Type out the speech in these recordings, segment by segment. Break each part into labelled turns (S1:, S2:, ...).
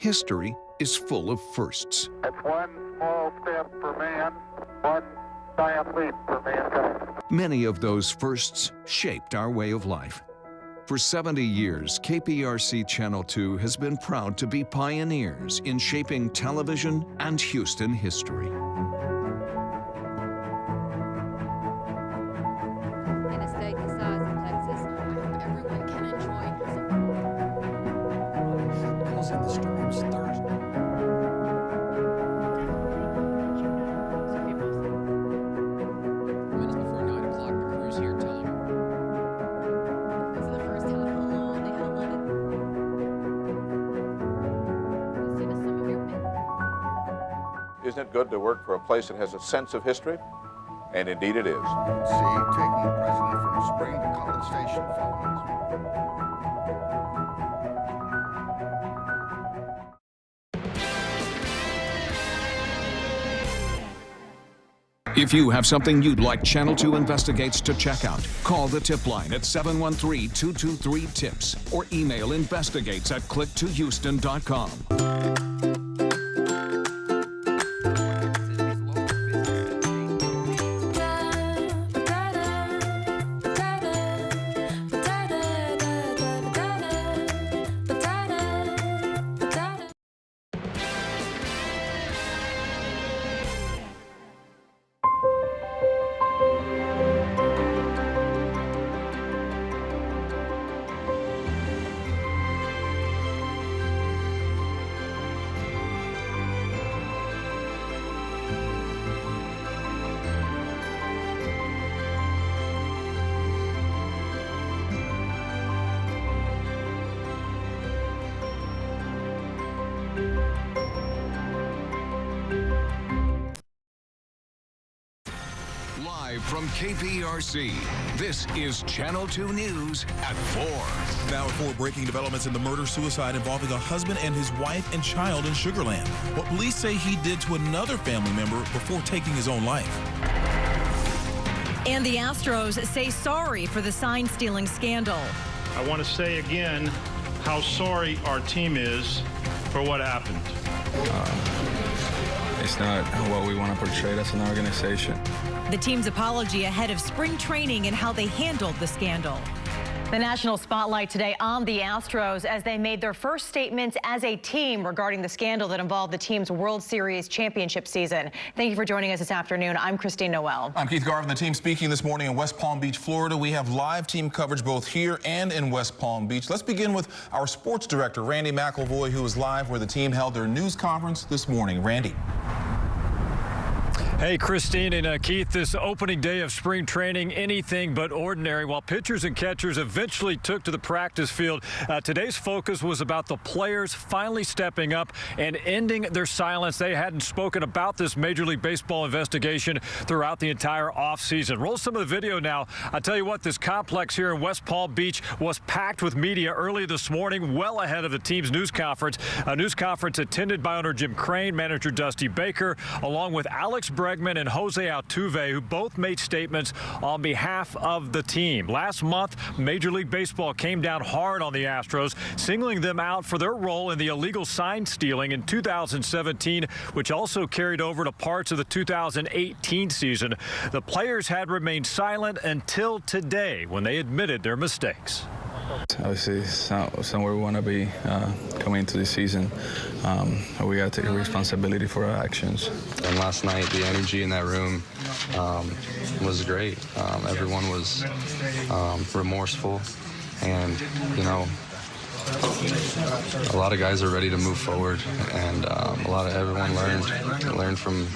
S1: history is full of firsts.
S2: It's one small step for man, one giant leap for mankind.
S1: Many of those firsts shaped our way of life. For 70 years, KPRC Channel 2 has been proud to be pioneers in shaping television and Houston history.
S3: In a state the size of Texas, everyone can enjoy
S4: Causing the storms Thursday. Minutes before 9 o'clock, the crew's here telling me.
S3: This is the first time alone they highlighted. Let's see the sum of your pay.
S5: Isn't it good to work for a place that has a sense of history? And indeed it is.
S6: See, taking the president from Spring to College Station following.
S1: If you have something you'd like Channel 2 Investigates to check out, call the tip line at 713-223-TIPS or email investigates@click2houston.com. Live from KPRC, this is Channel 2 News at 4.
S7: Now, 4 breaking developments in the murder-suicide involving a husband and his wife and child in Sugar Land. What police say he did to another family member before taking his own life.
S8: And the Astros say sorry for the sign-stealing scandal.
S9: I want to say again how sorry our team is for what happened.
S10: It's not what we want to portray as an organization.
S8: The team's apology ahead of spring training and how they handled the scandal. The national spotlight today on the Astros as they made their first statements as a team regarding the scandal that involved the team's World Series championship season. Thank you for joining us this afternoon. I'm Christine Noel.
S7: I'm Keith Garvin, the team speaking this morning in West Palm Beach, Florida. We have live team coverage both here and in West Palm Beach. Let's begin with our sports director, Randy McElvoy, who is live where the team held their news conference this morning. Randy.
S11: Hey, Christine and Keith, this opening day of spring training, anything but ordinary. While pitchers and catchers eventually took to the practice field, today's focus was about the players finally stepping up and ending their silence. They hadn't spoken about this Major League Baseball investigation throughout the entire offseason. Roll some of the video now. I'll tell you what, this complex here in West Palm Beach was packed with media early this morning, well ahead of the team's news conference. A news conference attended by owner Jim Crane, manager Dusty Baker, along with Alex Bregman and Jose Altuve, who both made statements on behalf of the team. Last month, Major League Baseball came down hard on the Astros, singling them out for their role in the illegal sign stealing in 2017, which also carried over to parts of the 2018 season. The players had remained silent until today, when they admitted their mistakes.
S10: Obviously, it's not somewhere we want to be coming into the season. We got to take responsibility for our actions.
S12: And last night, the energy in that room was great. Everyone was remorseful, and you know, a lot of guys are ready to move forward, and everyone learned from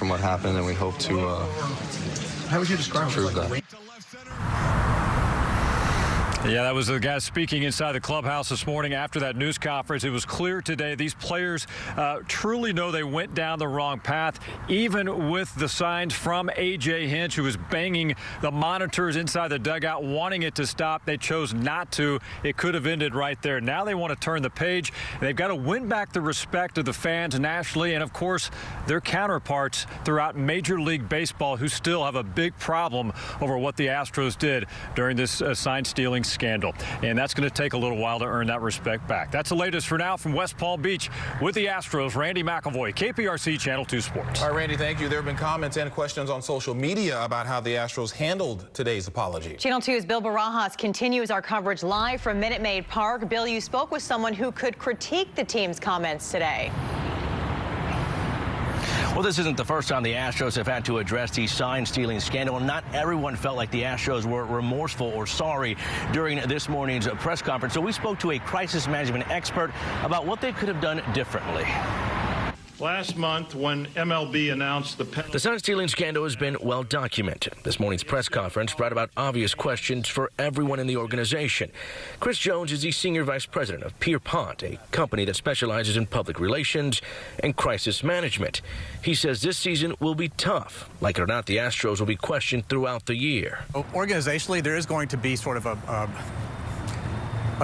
S12: what happened, and we hope to
S6: How would you describe
S12: prove that.
S11: Yeah, that was the guy speaking inside the clubhouse this morning after that news conference. It was clear today these players truly know they went down the wrong path, even with the signs from A.J. Hinch, who was banging the monitors inside the dugout, wanting it to stop. They chose not to. It could have ended right there. Now they want to turn the page. They've got to win back the respect of the fans nationally and, of course, their counterparts throughout Major League Baseball, who still have a big problem over what the Astros did during this sign-stealing scandal. And that's going to take a little while to earn that respect back. That's the latest for now from West Palm Beach with the Astros. Randy McElvoy, KPRC Channel 2 Sports.
S7: All right, Randy, thank you. There have been comments and questions on social media about how the Astros handled today's apology.
S8: Channel 2's Bill Barajas continues our coverage live from Minute Maid Park. Bill, you spoke with someone who could critique the team's comments today.
S13: Well, this isn't the first time the Astros have had to address the sign-stealing scandal. Not everyone felt like the Astros were remorseful or sorry during this morning's press conference. So we spoke to a crisis management expert about what they could have done differently.
S9: Last month, when MLB announced the
S13: sign-stealing scandal has been well documented. This morning's press conference brought about obvious questions for everyone in the organization. Chris Jones is the senior vice president of Pierpont, a company that specializes in public relations and crisis management. He says this season will be tough. Like it or not, the Astros will be questioned throughout the year.
S14: Organizationally, there is going to be sort of a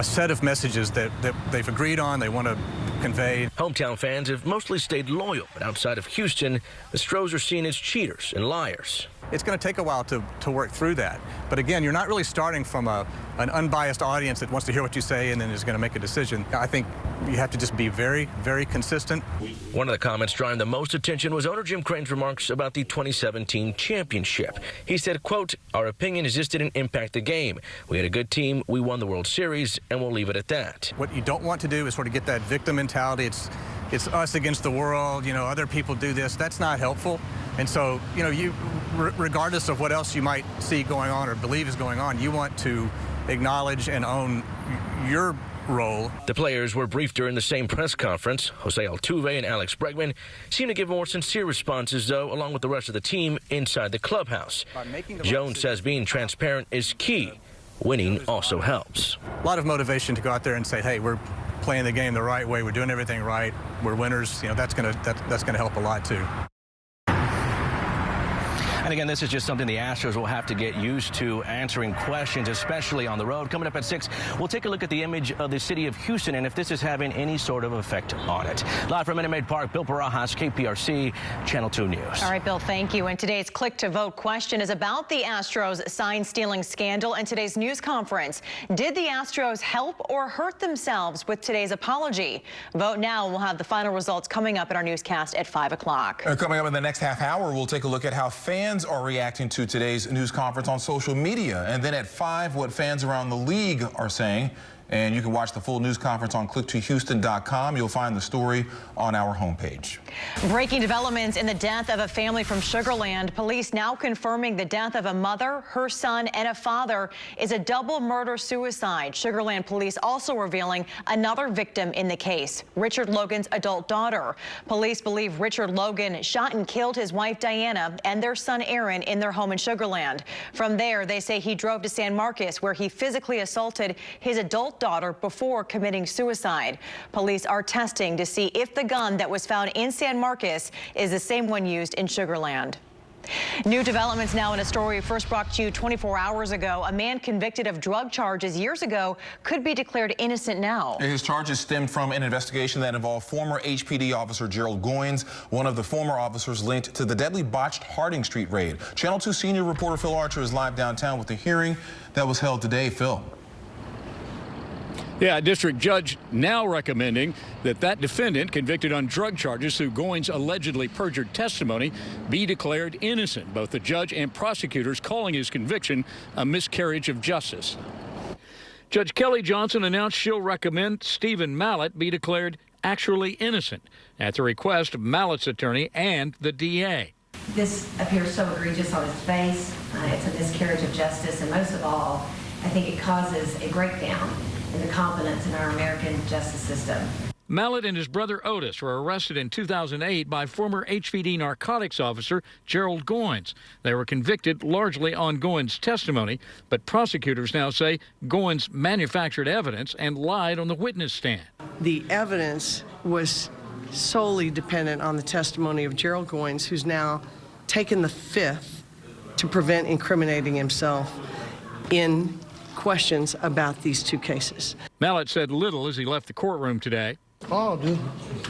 S14: set of messages that they've agreed on, they want to convey.
S13: Hometown fans have mostly stayed loyal, but outside of Houston, the Astros are seen as cheaters and liars.
S14: It's going to take a while to work through that. But again, you're not really starting from an unbiased audience that wants to hear what you say and then is going to make a decision. I think you have to just be very, very consistent.
S13: One of the comments drawing the most attention was owner Jim Crane's remarks about the 2017 championship. He said, quote, "Our opinion is this didn't impact the game. We had a good team, we won the World Series, and we'll leave it at that."
S14: What you don't want to do is sort of get that victim mentality. It's us against the world, you know, other people do this. That's not helpful. And so, you know, regardless of what else you might see going on or believe is going on, you want to acknowledge and own your role.
S13: The players were briefed during the same press conference. Jose Altuve and Alex Bregman seem to give more sincere responses, though, along with the rest of the team inside the clubhouse. Jones says being transparent is key. Winning also helps.
S14: A lot of motivation to go out there and say, hey, we're playing the game the right way. We're doing everything right. We're winners. You know, that's gonna help a lot, too.
S13: And again, this is just something the Astros will have to get used to, answering questions, especially on the road. Coming up at 6, we'll take a look at the image of the city of Houston and if this is having any sort of effect on it. Live from Minute Maid Park, Bill Barajas, KPRC, Channel 2 News.
S8: All right, Bill, thank you. And today's Click to Vote question is about the Astros sign-stealing scandal and today's news conference. Did the Astros help or hurt themselves with today's apology? Vote now. We'll have the final results coming up in our newscast at 5 o'clock.
S7: Coming up in the next half hour, we'll take a look at how fans are reacting to today's news conference on social media. And then at 5, what fans around the league are saying. And you can watch the full news conference on click2houston.com. You'll find the story on our homepage.
S8: Breaking developments in the death of a family from Sugar Land. Police now confirming the death of a mother, her son, and a father is a double murder-suicide. Sugar Land police also revealing another victim in the case, Richard Logan's adult daughter. Police believe Richard Logan shot and killed his wife, Diana, and their son, Aaron, in their home in Sugar Land. From there, they say he drove to San Marcos, where he physically assaulted his adult daughter before committing suicide. Police are testing to see if the gun that was found in San Marcos is the same one used in Sugar Land. New developments now in a story first brought to you 24 hours ago. A man convicted of drug charges years ago could be declared innocent now.
S7: His charges stemmed from an investigation that involved former HPD officer Gerald Goins, one of the former officers linked to the deadly botched Harding Street raid. Channel 2 senior reporter Phil Archer is live downtown with the hearing that was held today. Phil.
S15: Yeah, a district judge now recommending that defendant convicted on drug charges through Goins' allegedly perjured testimony be declared innocent. Both the judge and prosecutors calling his conviction a miscarriage of justice. Judge Kelly Johnson announced she'll recommend Stephen Mallett be declared actually innocent at the request of Mallett's attorney and the DA.
S16: This appears so egregious on its face. It's a miscarriage of justice, and most of all, I think it causes a breakdown in the confidence in our American justice system.
S15: Mallett and his brother Otis were arrested in 2008 by former HPD narcotics officer Gerald Goins. They were convicted largely on Goins' testimony, but prosecutors now say Goins manufactured evidence and lied on the witness stand.
S17: The evidence was solely dependent on the testimony of Gerald Goins, who's now taken the fifth to prevent incriminating himself in questions about these two cases.
S15: Mallett said little as he left the courtroom today.
S18: All I do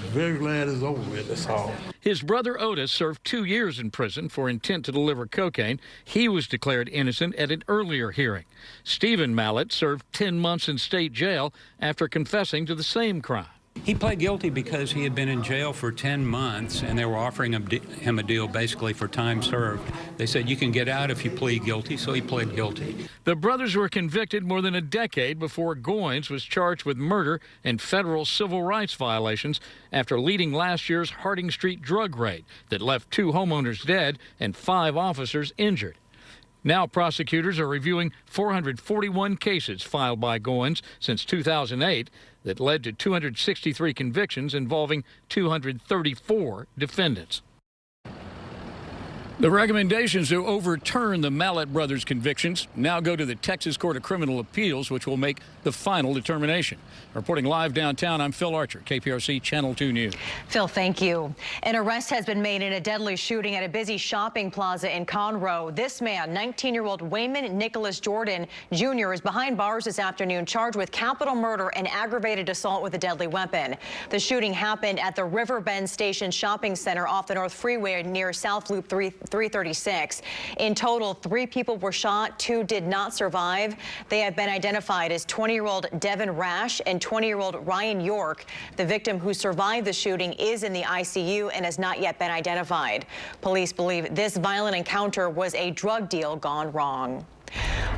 S18: very glad it's over with, that's all.
S15: His brother Otis served 2 years in prison for intent to deliver cocaine. He was declared innocent at an earlier hearing. Stephen Mallett served 10 months in state jail after confessing to the same crime.
S19: He pled guilty because he had been in jail for 10 months, and they were offering him a deal basically for time served. They said, you can get out if you plead guilty, so he pled guilty.
S15: The brothers were convicted more than a decade before Goins was charged with murder and federal civil rights violations after leading last year's Harding Street drug raid that left 2 homeowners dead and 5 officers injured. Now prosecutors are reviewing 441 cases filed by Goins since 2008 that led to 263 convictions involving 234 defendants. The recommendations to overturn the Mallett brothers' convictions now go to the Texas Court of Criminal Appeals, which will make the final determination. Reporting live downtown, I'm Phil Archer, KPRC Channel 2 News.
S8: Phil, thank you. An arrest has been made in a deadly shooting at a busy shopping plaza in Conroe. This man, 19-year-old Wayman Nicholas Jordan Jr., is behind bars this afternoon, charged with capital murder and aggravated assault with a deadly weapon. The shooting happened at the Riverbend Station Shopping Center off the North Freeway near South Loop 336. In total, 3 people were shot. 2 did not survive. They have been identified as 20-year-old Devin Rash and 20-year-old Ryan York. The victim who survived the shooting is in the ICU and has not yet been identified. Police believe this violent encounter was a drug deal gone wrong.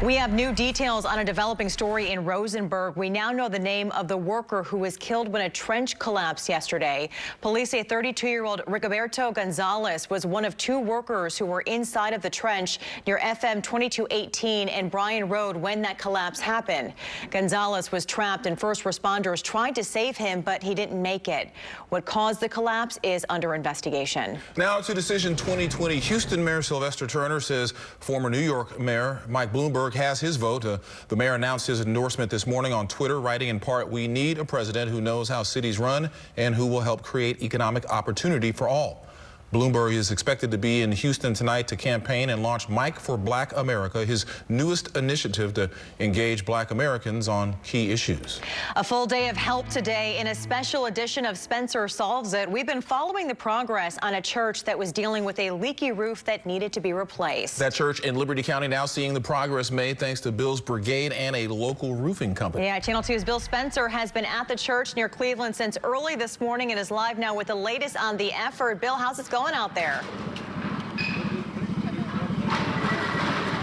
S8: We have new details on a developing story in Rosenberg. We now know the name of the worker who was killed when a trench collapsed yesterday. Police say 32-year-old Rigoberto Gonzalez was one of 2 workers who were inside of the trench near FM 2218 and Bryan Road when that collapse happened. Gonzalez was trapped and first responders tried to save him, but he didn't make it. What caused the collapse is under investigation.
S7: Now to Decision 2020. Houston Mayor Sylvester Turner says former New York Mayor Mike Bloomberg has his vote. The mayor announced his endorsement this morning on Twitter, writing in part, "We need a president who knows how cities run and who will help create economic opportunity for all." Bloomberg is expected to be in Houston tonight to campaign and launch Mike for Black America, his newest initiative to engage Black Americans on key issues.
S8: A full day of help today in a special edition of Spencer Solves It. We've been following the progress on a church that was dealing with a leaky roof that needed to be replaced.
S7: That church in Liberty County now seeing the progress made thanks to Bill's Brigade and a local roofing company.
S8: Yeah, Channel 2's Bill Spencer has been at the church near Cleveland since early this morning and is live now with the latest on the effort. Bill, how's it going out there?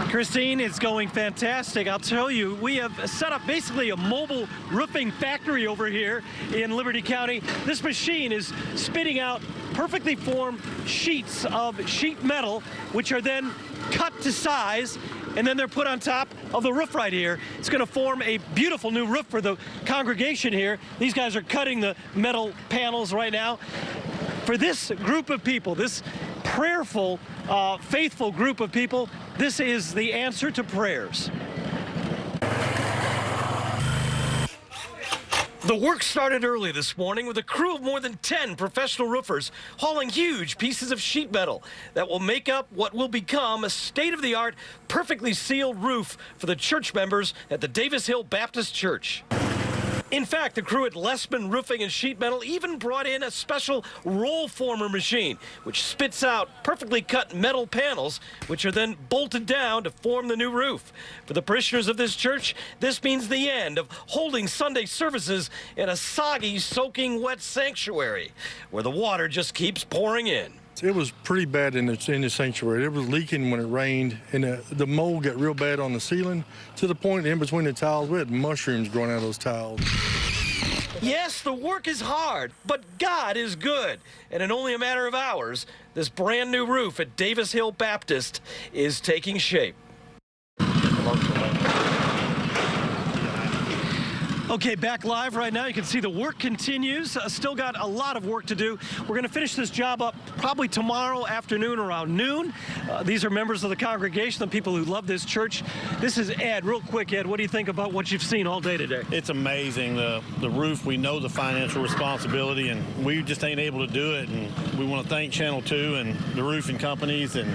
S20: Christine, it's going fantastic. I'll tell you, we have set up basically a mobile roofing factory over here in Liberty County. This machine is spitting out perfectly formed sheets of sheet metal, which are then cut to size, and then they're put on top of the roof right here. It's going to form a beautiful new roof for the congregation here. These guys are cutting the metal panels right now. For this group of people, this prayerful, faithful group of people, this is the answer to prayers. The work started early this morning with a crew of more than 10 professional roofers hauling huge pieces of sheet metal that will make up what will become a state-of-the-art, perfectly sealed roof for the church members at the Davis Hill Baptist Church. In fact, the crew at Lessman Roofing and Sheet Metal even brought in a special roll former machine, which spits out perfectly cut metal panels, which are then bolted down to form the new roof. For the parishioners of this church, this means the end of holding Sunday services in a soggy, soaking wet sanctuary, where the water just keeps pouring in.
S18: It was pretty bad in the sanctuary. It was leaking when it rained, and the mold got real bad on the ceiling to the point in between the tiles, we had mushrooms growing out of those tiles.
S20: Yes, the work is hard, but God is good. And in only a matter of hours, this brand new roof at Davis Hill Baptist is taking shape. Okay, back live right now. You can see the work continues. Still got a lot of work to do. We're going to finish this job up probably tomorrow afternoon around noon. These are members of the congregation, the people who love this church. This is Ed. Real quick, Ed, what do you think about what you've seen all day today?
S21: It's amazing. The roof, we know the financial responsibility, and we just ain't able to do it. And we want to thank Channel 2 and the roofing companies and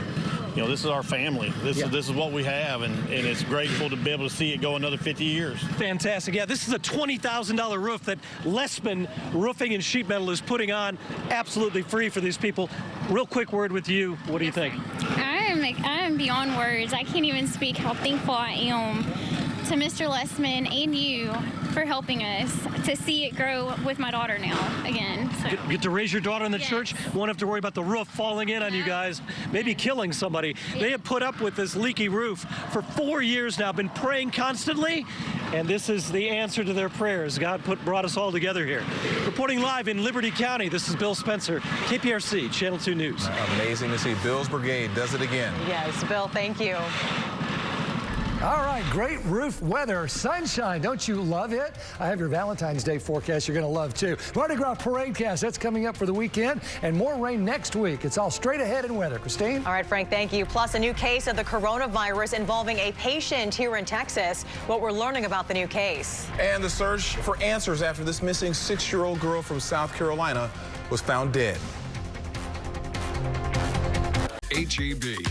S21: this is our family. This is what we have, and it's grateful to be able to see it go another 50 years.
S20: Fantastic. Yeah, this is a $20,000 roof that Lessman Roofing and Sheet Metal is putting on absolutely free for these people. Real quick word with you. What do you think?
S2: I am beyond words. I can't even speak how thankful I am to Mr. Lessman and you for helping us to see it grow with my daughter now again. So.
S20: Get to raise your daughter in the church. Won't have to worry about the roof falling in on you guys, maybe killing somebody. They have put up with this leaky roof for 4 years now, been praying constantly, and this is the answer to their prayers. God brought us all together here. Reporting live in Liberty County, this is Bill Spencer, KPRC, Channel 2 News.
S7: Amazing to see. Bill's Brigade does it again.
S8: Yes, Bill, thank you.
S22: All right, great roof weather, sunshine. Don't you love it? I have your Valentine's Day forecast you're going to love, too. Mardi Gras Parade Cast, that's coming up for the weekend, and more rain next week. It's all straight ahead in weather. Christine?
S8: All right, Frank, thank you. Plus, a new case of the coronavirus involving a patient here in Texas. What we're learning about the new case.
S7: And the search for answers after this missing 6-year-old girl from South Carolina was found dead.
S1: HEB.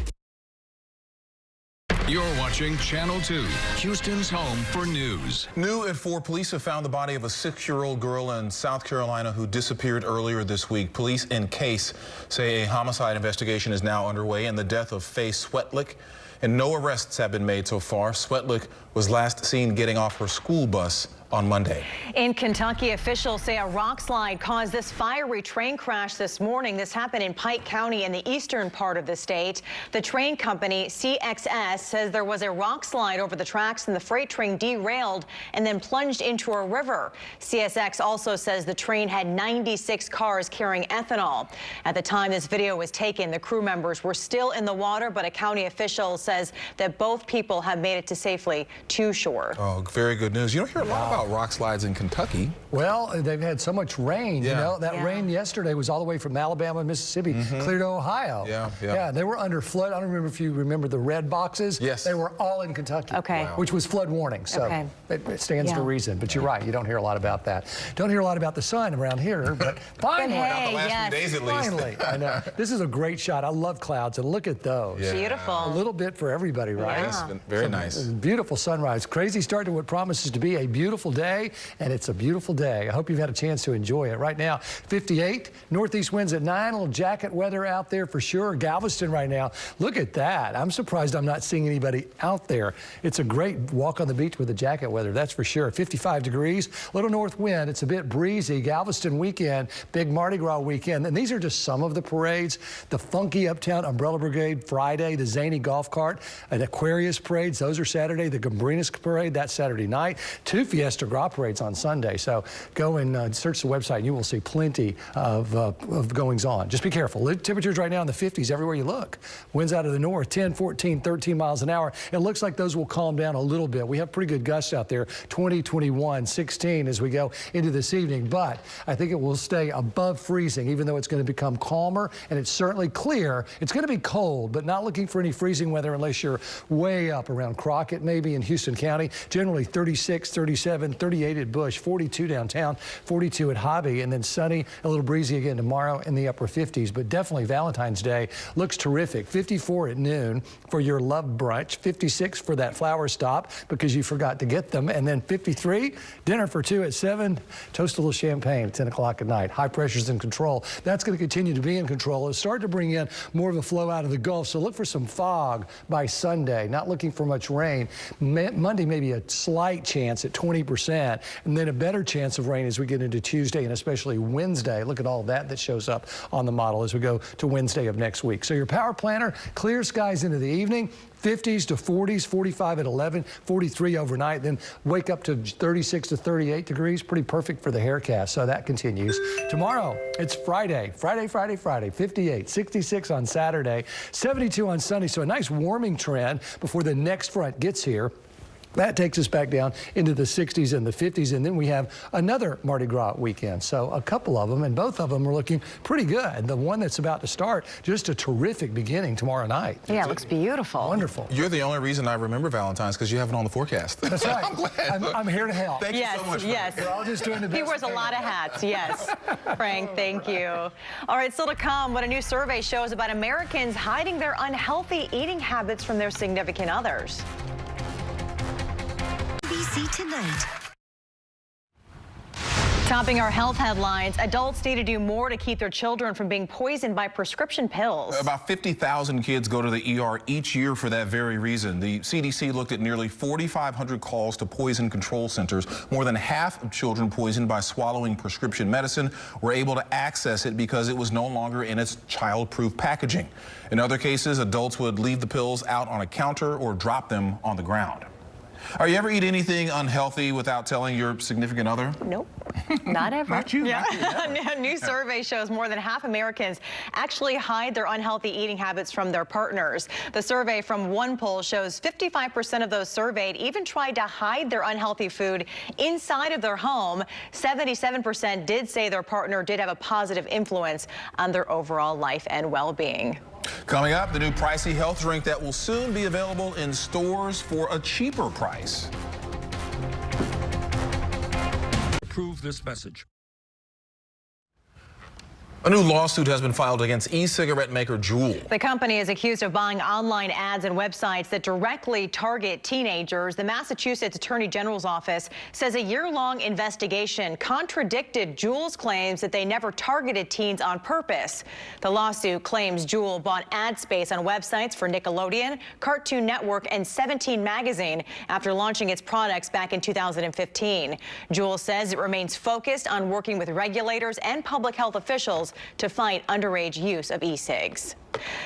S1: You're watching Channel 2, Houston's home for news.
S7: New at 4, police have found the body of a 6-year-old girl in South Carolina who disappeared earlier this week. Police in Case say a homicide investigation is now underway in the death of Faye Swetlick, and no arrests have been made so far. Swetlick was last seen getting off her school bus on Monday.
S8: In Kentucky, officials say a rock slide caused this fiery train crash this morning. This happened in Pike County in the eastern part of the state. The train company CXS says there was a rock slide over the tracks and the freight train derailed and then plunged into a river. CSX also says the train had 96 cars carrying ethanol. At the time this video was taken, the crew members were still in the water, but a county official says that both people have made it to safely to shore.
S7: Oh, very good news. You don't hear a lot about rock slides in Kentucky.
S22: Well, they've had so much rain. You know, that rain yesterday was all the way from Alabama and Mississippi clear to Ohio. Yeah, they were under flood. I don't remember if you remember the red boxes.
S7: Yes.
S22: They were all in Kentucky.
S8: Okay.
S22: Wow. Which was flood warning. So it stands to reason. But you're right. You don't hear a lot about that. Don't hear a lot about the sun around here, but finally.
S7: Not the last few days at least.
S22: Finally. I know. This is a great shot. I love clouds, and look at those.
S8: Beautiful.
S22: A little bit for everybody, right?
S7: It's been very nice.
S22: Beautiful sunrise. Crazy start to what promises to be a beautiful day, and it's a beautiful day. I hope you've had a chance to enjoy it. Right now, 58, northeast winds at 9, a little jacket weather out there for sure. Galveston right now, look at that. I'm surprised I'm not seeing anybody out there. It's a great walk on the beach with the jacket weather, that's for sure. 55 degrees, little north wind. It's a bit breezy. Galveston weekend, big Mardi Gras weekend, and these are just some of the parades. The funky Uptown Umbrella Brigade Friday, the Zany Golf Cart, and Aquarius parades, those are Saturday. The Gambrinus parade, that's Saturday night. 2 Fiesta Gras parades on Sunday. So go and search the website and you will see plenty of goings on. Just be careful. Temperatures right now in the 50s everywhere you look. Winds out of the north, 10, 14, 13 miles an hour. It looks like those will calm down a little bit. We have pretty good gusts out there, 20, 21, 16 as we go into this evening. But I think it will stay above freezing, even though it's going to become calmer and it's certainly clear. It's going to be cold, but not looking for any freezing weather unless you're way up around Crockett, maybe in Houston County. Generally 36, 37, 38 at Bush, 42 downtown, 42 at Hobby, and then sunny, a little breezy again tomorrow in the upper 50s. But definitely Valentine's Day looks terrific. 54 at noon for your love brunch, 56 for that flower stop because you forgot to get them, and then 53, dinner for 2 at 7, toast a little champagne at 10 o'clock at night. High pressure's in control. That's going to continue to be in control. It'll start to bring in more of a flow out of the Gulf, so look for some fog by Sunday. Not looking for much rain. Monday, maybe a slight chance at 20%, and then a better chance of rain as we get into Tuesday and especially Wednesday. Look at all that shows up on the model as we go to Wednesday of next week. So your power planner, clear skies into the evening. 50s to 40s, 45 at 11, 43 overnight, then wake up to 36 to 38 degrees. Pretty perfect for the haircast, so that continues. Tomorrow, it's Friday, 58, 66 on Saturday, 72 on Sunday, so a nice warming trend before the next front gets here. That takes us back down into the 60s and the 50s, and then we have another Mardi Gras weekend. So a couple of them, and both of them are looking pretty good. The one that's about to start, just a terrific beginning tomorrow night.
S8: Yeah, it looks beautiful.
S22: Wonderful.
S7: You're the only reason I remember Valentine's, because you have it on the forecast.
S22: That's right.
S7: I'm glad.
S22: I'm here to help.
S7: Thank you so much.
S8: Yes,
S22: We're all just doing the best.
S8: He wears a lot of hats, yes. Frank, thank you. All right, still to come, what a new survey shows about Americans hiding their unhealthy eating habits from their significant others.
S3: ABC Tonight.
S8: Topping our health headlines, adults need to do more to keep their children from being poisoned by prescription pills.
S7: About 50,000 kids go to the ER each year for that very reason. The CDC looked at nearly 4,500 calls to poison control centers. More than half of children poisoned by swallowing prescription medicine were able to access it because it was no longer in its child-proof packaging. In other cases, adults would leave the pills out on a counter or drop them on the ground. Are you ever eat anything unhealthy without telling your significant other?
S8: Nope, not ever.
S7: Not you.
S8: Yeah.
S7: Not you,
S8: A new survey shows more than half Americans actually hide their unhealthy eating habits from their partners. The survey from one poll shows 55% of those surveyed even tried to hide their unhealthy food inside of their home. 77% did say their partner did have a positive influence on their overall life and well-being.
S7: Coming up, the new pricey health drink that will soon be available in stores for a cheaper price.
S4: Approve this message.
S7: A new lawsuit has been filed against e-cigarette maker Juul.
S8: The company is accused of buying online ads and websites that directly target teenagers. The Massachusetts Attorney General's office says a year-long investigation contradicted Juul's claims that they never targeted teens on purpose. The lawsuit claims Juul bought ad space on websites for Nickelodeon, Cartoon Network, and 17 magazine after launching its products back in 2015. Juul says it remains focused on working with regulators and public health officials to fight underage use of e-cigs.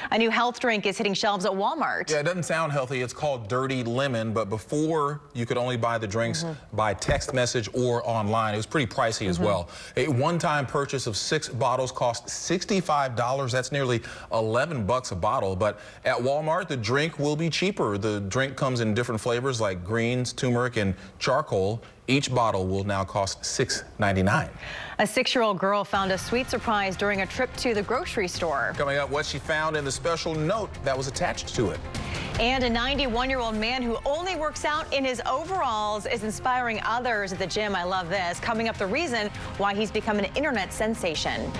S8: A new health drink is hitting shelves at Walmart.
S7: Yeah, it doesn't sound healthy. It's called Dirty Lemon, but before you could only buy the drinks by text message or online. It was pretty pricey as well. A one-time purchase of 6 bottles cost $65. That's nearly $11 a bottle. But at Walmart, the drink will be cheaper. The drink comes in different flavors like greens, turmeric, and charcoal. Each bottle will now cost $6.99.
S8: A 6-year-old girl found a sweet surprise during a trip to the grocery store.
S7: Coming up, what she found in the special note that was attached to it.
S8: And a 91-year-old man who only works out in his overalls is inspiring others at the gym. I love this. Coming up, the reason why he's become an internet sensation.